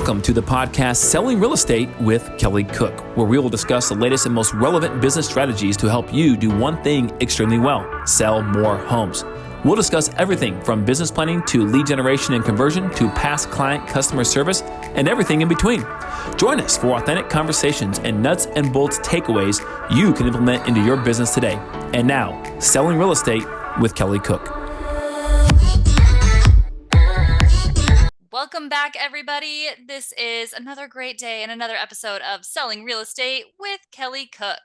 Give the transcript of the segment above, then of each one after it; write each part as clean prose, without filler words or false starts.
Welcome to the podcast Selling Real Estate with Kelly Cook, where we will discuss the latest and most relevant business strategies to help you do one thing extremely well: sell more homes. We'll discuss everything from business planning to lead generation and conversion to past client customer service and everything in between. Join us for authentic conversations and nuts and bolts takeaways you can implement into your business today. And now, Selling Real Estate with Kelly Cook. Welcome back, everybody. This is another great day and another episode of Selling Real Estate with Kelly Cook.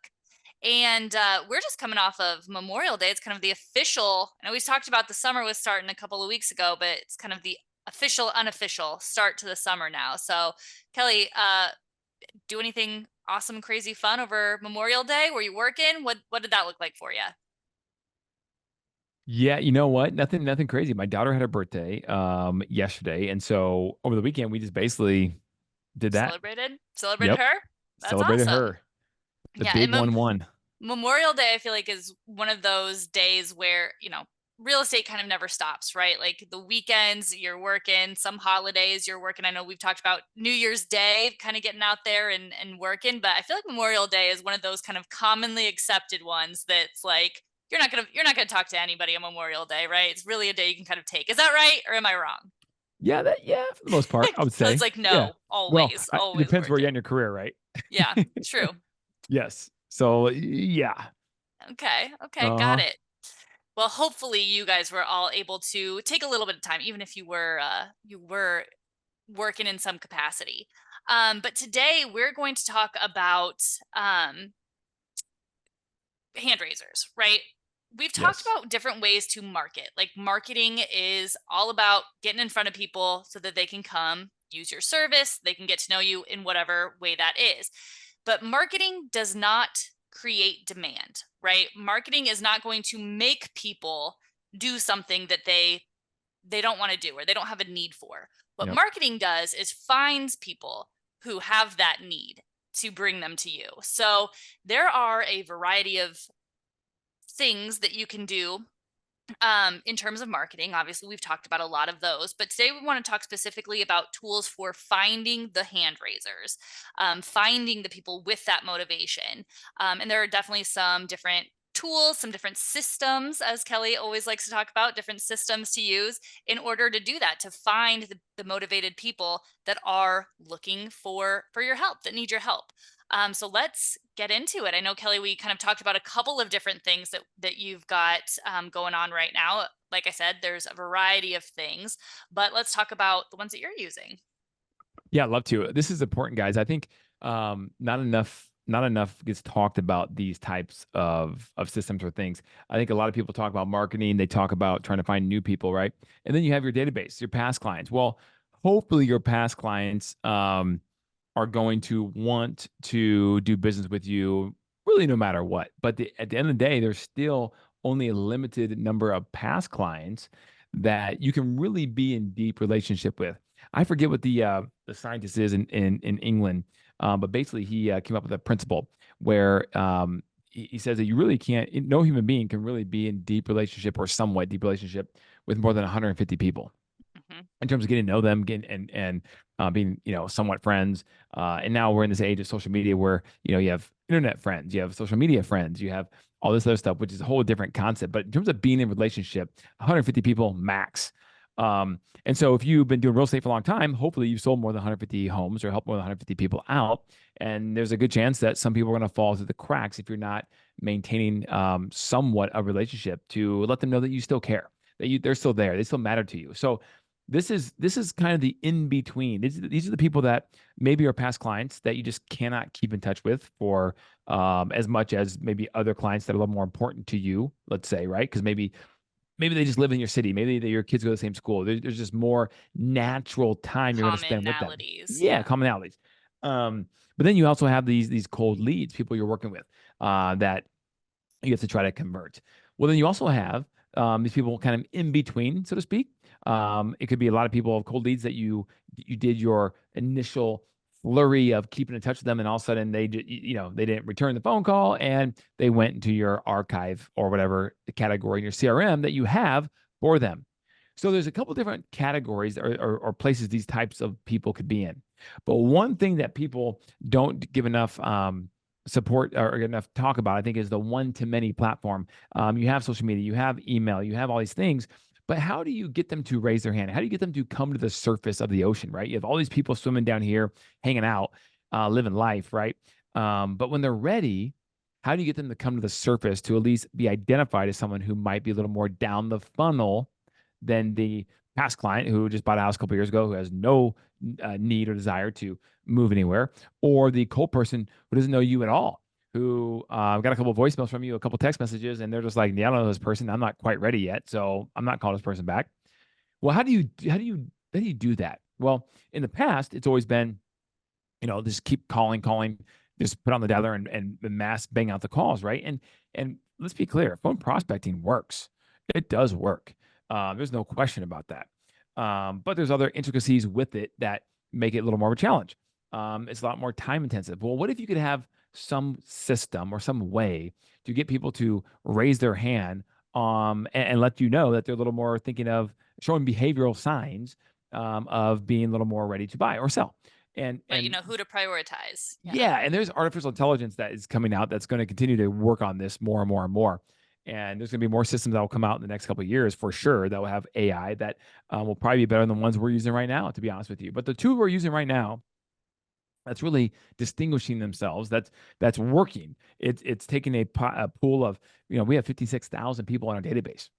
And we're just coming off of Memorial Day. It's kind of the official, I know we talked about the summer was starting a couple of weeks ago, but it's kind of the official, unofficial start to the summer now. So Kelly, do anything awesome, crazy fun over Memorial Day? Were you working? What did that look like for you? Yeah, you know what? Nothing crazy. My daughter had her birthday yesterday, and so over the weekend we just basically did that. Celebrated Yep. her. That's Celebrated awesome. her. The Yeah, big one won. Memorial Day, I feel like, is one of those days where, real estate kind of never stops, right? Like the weekends you're working, some holidays you're working. I know we've talked about New Year's Day, kind of getting out there and working, but I feel like Memorial Day is one of those kind of commonly accepted ones that's like, you're not gonna talk to anybody on Memorial Day, right? It's really a day you can kind of take. Is that right? Or am I wrong? Yeah, for the most part, I would say. It's like, Yeah. no, Well, always it depends where working. you're at in your career, right? Yeah, true. Yes. So yeah. Okay, got Uh-huh. it. Well, hopefully you guys were all able to take a little bit of time, even if you were working in some capacity. But today we're going to talk about hand raisers, right? We've talked Yes. about different ways to market. Like marketing is all about getting in front of people so that they can come use your service, they can get to know you in whatever way that is. But marketing does not create demand, right? Marketing is not going to make people do something that they don't want to do or they don't have a need for. What Yep. marketing does is finds people who have that need to bring them to you. So there are a variety of things that you can do in terms of marketing. Obviously, we've talked about a lot of those, but today we want to talk specifically about tools for finding the hand raisers, finding the people with that motivation. And there are definitely some different tools, some different systems, as Kelly always likes to talk about, different systems to use in order to do that, to find the motivated people that are looking for your help, that need your help. So let's get into it. I know, Kelly, we kind of talked about a couple of different things that you've got going on right now. Like I said, there's a variety of things, but let's talk about the ones that you're using. Yeah, I'd love to. This is important, guys. I think not enough gets talked about these types of systems or things. I think a lot of people talk about marketing, they talk about trying to find new people, right? And then you have your database, your past clients. Well, hopefully your past clients are going to want to do business with you really no matter what. But at the end of the day, there's still only a limited number of past clients that you can really be in deep relationship with. I forget what the scientist is in England, but basically he came up with a principle where he says that you really can't, no human being can really be in deep relationship or somewhat deep relationship with more than 150 people Mm-hmm. in terms of getting to know them, and being somewhat friends. And now we're in this age of social media where you have internet friends, you have social media friends, you have all this other stuff, which is a whole different concept. But in terms of being in relationship, 150 people max. And so if you've been doing real estate for a long time, hopefully you've sold more than 150 homes or helped more than 150 people out. And there's a good chance that some people are going to fall through the cracks if you're not maintaining somewhat a relationship to let them know that you still care, that they're still there, they still matter to you. So this is kind of the in between. These are the people that maybe are past clients that you just cannot keep in touch with for as much as maybe other clients that are a little more important to you. Let's say, right? Because maybe they just live in your city. Maybe your kids go to the same school. There's just more natural time you're going to spend with them. Commonalities. Yeah, commonalities. But then you also have these cold leads, people you're working with that you have to try to convert. Well, then you also have these people kind of in between, so to speak. It could be a lot of people of cold leads that you did your initial flurry of keeping in touch with them, and all of a sudden they didn't return the phone call, and they went into your archive or whatever the category in your CRM that you have for them. So there's a couple different categories or places these types of people could be in. But one thing that people don't give enough support or enough talk about, I think, is the one-to-many platform. You have social media, you have email, you have all these things, but how do you get them to raise their hand? How do you get them to come to the surface of the ocean, right? You have all these people swimming down here, hanging out, living life, right? But when they're ready, how do you get them to come to the surface to at least be identified as someone who might be a little more down the funnel than the past client who just bought a house a couple years ago, who has no need or desire to move anywhere, or the cold person who doesn't know you at all, who got a couple of voicemails from you, a couple text messages, and they're just like, yeah, I don't know this person. I'm not quite ready yet, so I'm not calling this person back. Well, how do you do that? Well, in the past, it's always been, just keep calling, just put on the dialer and mass bang out the calls, right? And let's be clear, phone prospecting works. It does work. There's no question about that. But there's other intricacies with it that make it a little more of a challenge. It's a lot more time intensive. Well, what if you could have some system or some way to get people to raise their hand and let you know that they're a little more thinking of showing behavioral signs of being a little more ready to buy or sell. But you know who to prioritize. Yeah, and there's artificial intelligence that is coming out that's going to continue to work on this more and more and more. And there's going to be more systems that will come out in the next couple of years for sure that will have AI that will probably be better than the ones we're using right now, to be honest with you. But the two we're using right now, that's really distinguishing themselves. That's working. It's taking a pool of, we have 56,000 people on our database,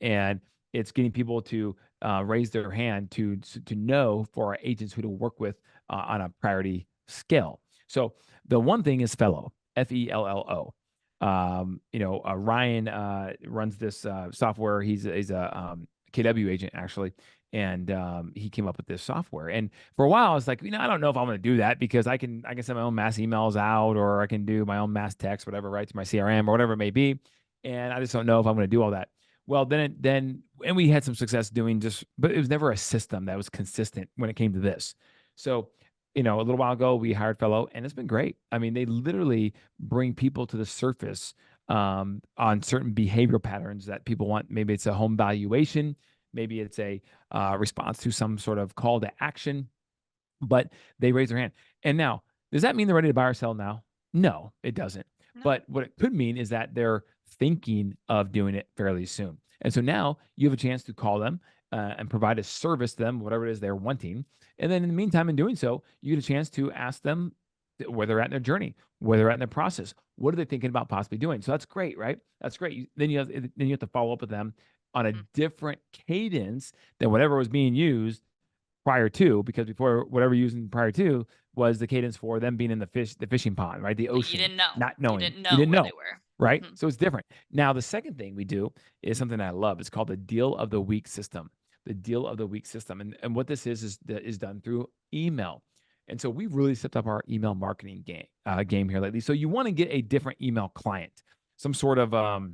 and it's getting people to raise their hand to know for our agents who to work with on a priority scale. So the one thing is Fello, Fello. Ryan runs this software. He's a KW agent actually, and he came up with this software. And for a while, I was like, I don't know if I'm going to do that because I can send my own mass emails out, or I can do my own mass text, whatever, right, to my CRM or whatever it may be. And I just don't know if I'm going to do all that. Well, then we had some success doing but it was never a system that was consistent when it came to this. So, a little while ago, we hired Fello, and it's been great. I mean, they literally bring people to the surface on certain behavioral patterns that people want. Maybe it's a home valuation, maybe it's a response to some sort of call to action, but they raise their hand. And now, does that mean they're ready to buy or sell now? No, it doesn't. No. But what it could mean is that they're thinking of doing it fairly soon. And so now you have a chance to call them and provide a service to them, whatever it is they're wanting. And then in the meantime, in doing so, you get a chance to ask them where they're at in their journey, where they're at in their process. What are they thinking about possibly doing? So that's great, right? That's great. Then you have to follow up with them on a different cadence than whatever was being used prior to, because before, whatever you're using prior to was the cadence for them being in the fishing pond, right? The ocean. You didn't know. Not knowing. You didn't know where they were. Right? So it's different. Now, the second thing we do is something I love. It's called the deal of the week system. The deal of the week system. And what this is done through email. And so we've really stepped up our email marketing game here lately. So you want to get a different email client, some sort of a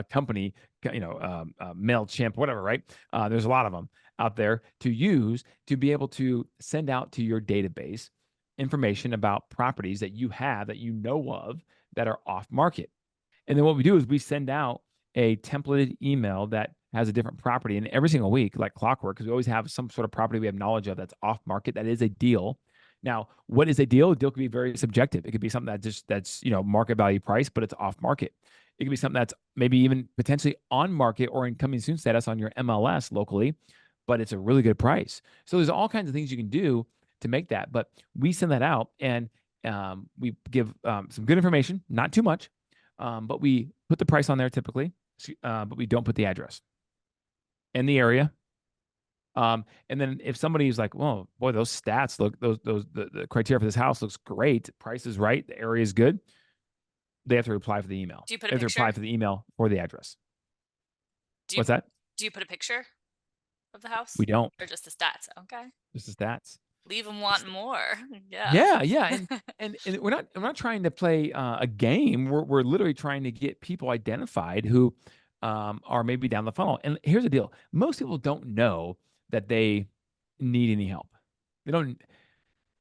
company, MailChimp, whatever, right? There's a lot of them out there to use to be able to send out to your database information about properties that you have, that you know of, that are off market. And then what we do is we send out a templated email that has a different property, and every single week, like clockwork, because we always have some sort of property we have knowledge of that's off market, that is a deal. Now, what is a deal? A deal could be very subjective. It could be something that's market value price, but it's off market. It could be something that's maybe even potentially on market or in coming soon status on your MLS locally, but it's a really good price. So there's all kinds of things you can do to make that. But we send that out, and we give some good information, not too much, but we put the price on there typically, but we don't put the address and the area. And then if somebody is like, "Well, boy, those stats look, the criteria for this house looks great. Price is right. The area is good." They have to reply for the email. Do you put a They have to picture? reply for the email for the address. What's that? Do you put a picture of the house? We don't. Or just the stats? Okay. Just the stats. Leave them wanting more. Yeah. Yeah. And we're not trying to play a game. We're literally trying to get people identified who are maybe down the funnel. And here's the deal: most people don't know that they need any help. They don't.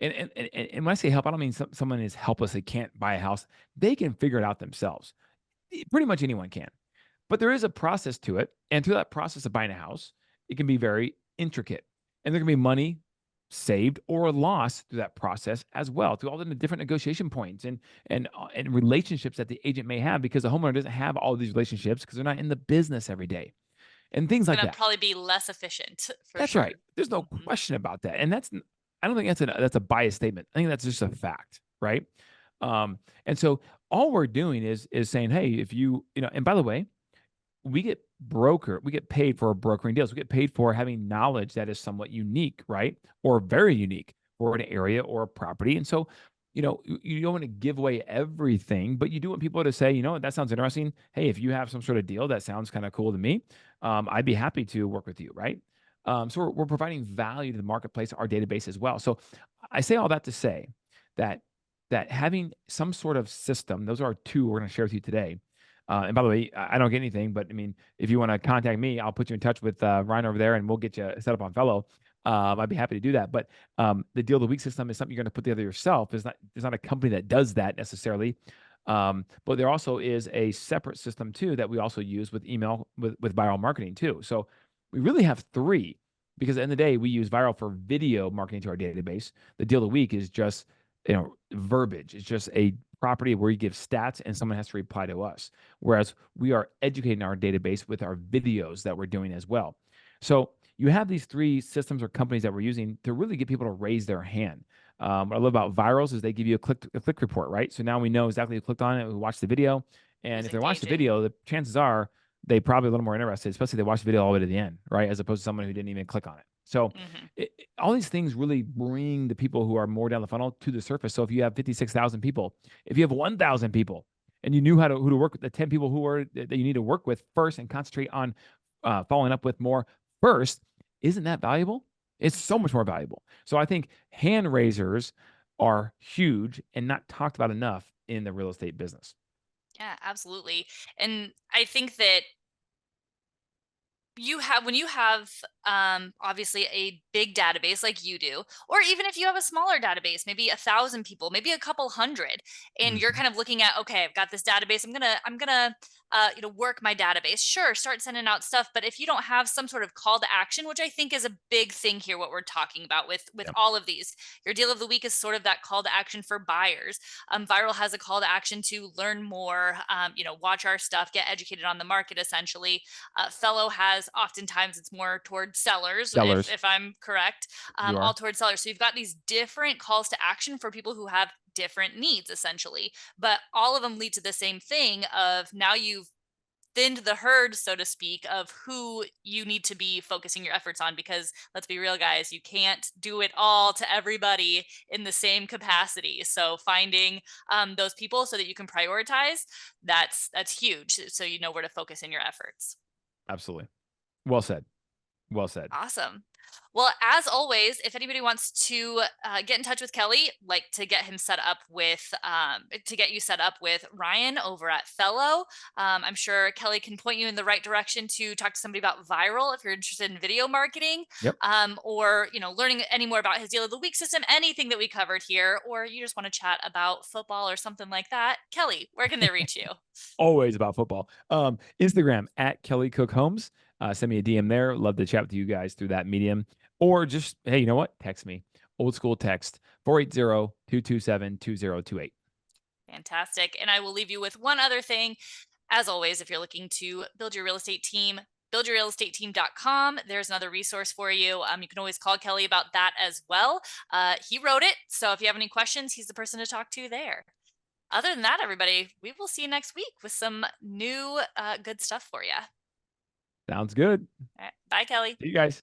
And when I say help, I don't mean someone is helpless. They can't buy a house. They can figure it out themselves. Pretty much anyone can. But there is a process to it. And through that process of buying a house, it can be very intricate. And there can be money saved or lost through that process as well, through all the different negotiation points and relationships that the agent may have, because the homeowner doesn't have all these relationships because they're not in the business every day and things It's like gonna that. probably be less efficient for That's sure. right. There's no Mhm. question about that. And I don't think that's a biased statement. I think that's just a fact, right? And so all we're doing is saying, hey, if and by the way, we get paid for brokering deals. We get paid for having knowledge that is somewhat unique, right? Or very unique for an area or a property. And so, you don't want to give away everything, but you do want people to say, that sounds interesting. Hey, if you have some sort of deal that sounds kind of cool to me, I'd be happy to work with you, right? So we're providing value to the marketplace, our database as well. So I say all that to say that having some sort of system, those are two we're going to share with you today. And by the way, I don't get anything, but I mean, if you want to contact me, I'll put you in touch with Ryan over there, and we'll get you set up on Fello. I'd be happy to do that. But the deal of the week system is something you're going to put together yourself. There's not a company that does that necessarily. But there also is a separate system too that we also use with email with viral marketing too. So we really have three, because at the end of the day, we use viral for video marketing to our database. The deal of the week is just verbiage. It's just a property where you give stats and someone has to reply to us. Whereas we are educating our database with our videos that we're doing as well. So you have these three systems or companies that we're using to really get people to raise their hand. What I love about virals is they give you a click report, right? So now we know exactly who clicked on it, who watched the video. And Who's if they watch the engaging? video, the chances are they probably a little more interested, especially if they watch the video all the way to the end, right? As opposed to someone who didn't even click on it. So Mhm. all these things really bring the people who are more down the funnel to the surface. So if you have 56,000 people, if you have 1,000 people, and you knew who to work with, the 10 people that you need to work with first and concentrate on following up with more first, isn't that valuable? It's so much more valuable. So I think hand raisers are huge and not talked about enough in the real estate business. Yeah, absolutely. And I think that when you have obviously a big database like you do, or even if you have a smaller database, maybe 1,000 people, maybe a couple hundred, and you're Mhm. kind of looking at, okay, I've got this database, I'm gonna work my database. Sure, start sending out stuff, but if you don't have some sort of call to action, which I think is a big thing here, what we're talking about with Yep. all of these, your deal of the week is sort of that call to action for buyers. Viral has a call to action to learn more, watch our stuff, get educated on the market essentially. Fellow has oftentimes it's more towards sellers, if Sellers, I'm correct, you all are. towards sellers. So you've got these different calls to action for people who have different needs essentially, but all of them lead to the same thing of now you've thinned the herd, so to speak, of who you need to be focusing your efforts on. Because let's be real, guys, you can't do it all to everybody in the same capacity. So finding those people so that you can prioritize, that's huge. So you know where to focus in your efforts. Absolutely. Well said. Well said. Awesome. Well, as always, if anybody wants to get in touch with Kelly, like to get him set up with, to get you set up with Ryan over at Fellow, I'm sure Kelly can point you in the right direction to talk to somebody about viral if you're interested in video marketing, Yep. or learning any more about his deal of the week system, anything that we covered here, or you just want to chat about football or something like that. Kelly, where can they reach you? Always about football. Instagram at Kelly Cook Homes. Send me a DM there. Love to chat with you guys through that medium. Or just, hey, you know what? Text me. Old school text 480-227-2028. Fantastic. And I will leave you with one other thing. As always, if you're looking to build your real estate team, buildyourrealestateteam.com. There's another resource for you. You can always call Kelly about that as well. He wrote it. So if you have any questions, he's the person to talk to there. Other than that, everybody, we will see you next week with some new good stuff for you. Sounds good. All right. Bye, Kelly. See you guys.